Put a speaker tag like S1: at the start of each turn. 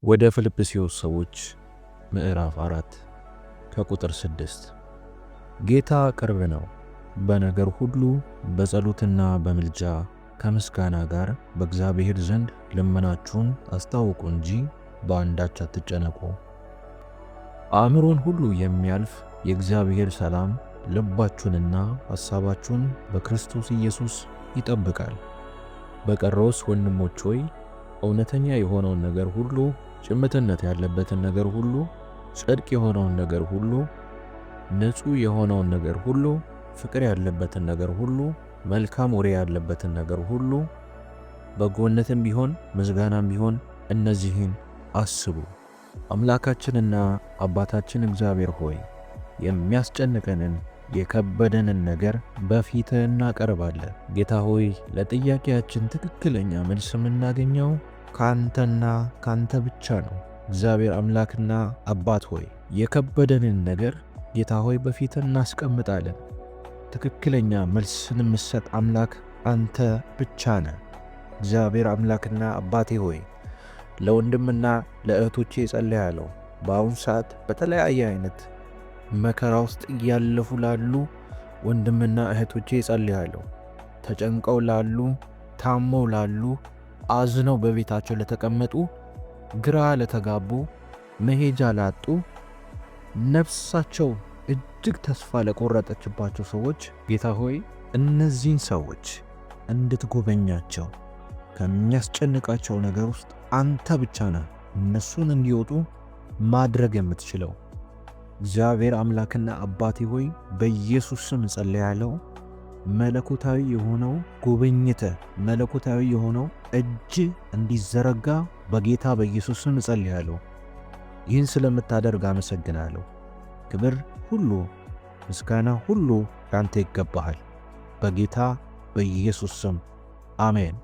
S1: ወደ ፊልጵስዩስ ሰዎች ምዕራፍ 4 ከቁጥር 6 ጌታ ቅርብ ነው። በነገር ሁሉ በጸሎትና በምልጃ ከምስጋና ጋር በእግዚአብሔር ዘንድ ልመናችሁን አስታውቁ እንጂ በአንዳች አትጨነቁ። አእምሮን ሁሉ የሚያልፍ የእግዚአብሔር ሰላም ልባችሁንና ሐሳባችሁን በክርስቶስ ኢየሱስ ይጠብቃል። በቀረውስ ወንድሞች ሆይ እውነተኛ የሆነውን ነገር ሁሉ፣ ጭምትነት ያለበትን ነገር ሁሉ፣ ጽድቅ የሆነውን ነገር ሁሉ፣ ንጹሕ የሆነውን ነገር ሁሉ፣ ፍቅር ያለበትን ነገር ሁሉ፣ መልካም ወሬ ያለበትን ነገር ሁሉ፣ በጎነትም ቢሆን ምስጋናም ቢሆን እነዚህን አስቡ። አምላካችንና አባታችን እግዚአብሔር ሆይ የሚያስጨንቀንን የከበደንን ነገር በፊትህ እናቀርባለን። ጌታ ሆይ ለጥያቄያችን ትክክለኛ መልስ የምናገኘው ካንተና ካንተ ብቻ ነው። እግዚአብሔር አምላክና አባት ሆይ የከበደንን ነገር ጌታ ሆይ በፊትህ እናስቀምጣለን። ትክክለኛ መልስን የምትሰጥ አምላክ አንተ ብቻ ነህ። እግዚአብሔር አምላክና አባቴ ሆይ ለወንድምና ለእህቶቼ ጸልያለሁ። በአሁኑ ሰዓት በተለያየ አይነት መከራ ውስጥ እያለፉ ላሉ ወንድምና እህቶቼ ጸልያለሁ። ተጨንቀው ላሉ፣ ታመው ላሉ፣ አዝነው በቤታቸው ለተቀመጡ፣ ግራ ለተጋቡ፣ መሄጃ ላጡ፣ ነፍሳቸው እጅግ ተስፋ ለቆረጠችባቸው ሰዎች ጌታ ሆይ እነዚህን ሰዎች እንድትጎበኛቸው፣ ከሚያስጨንቃቸው ነገር ውስጥ አንተ ብቻ ነህ እነሱን እንዲወጡ ማድረግ የምትችለው። እግዚአብሔር አምላክና አባቴ ሆይ በኢየሱስ ስም ጸልያለሁ። መለኮታዊ የሆነው ጉብኝት፣ መለኮታዊ የሆነው እጅ እንዲዘረጋ በጌታ በኢየሱስ ስም ጸልያለሁ። ይህን ስለምታደርግ አመሰግናለሁ። ክብር ሁሉ ምስጋና ሁሉ ካንተ ይገባሃል። በጌታ በኢየሱስ ስም አሜን።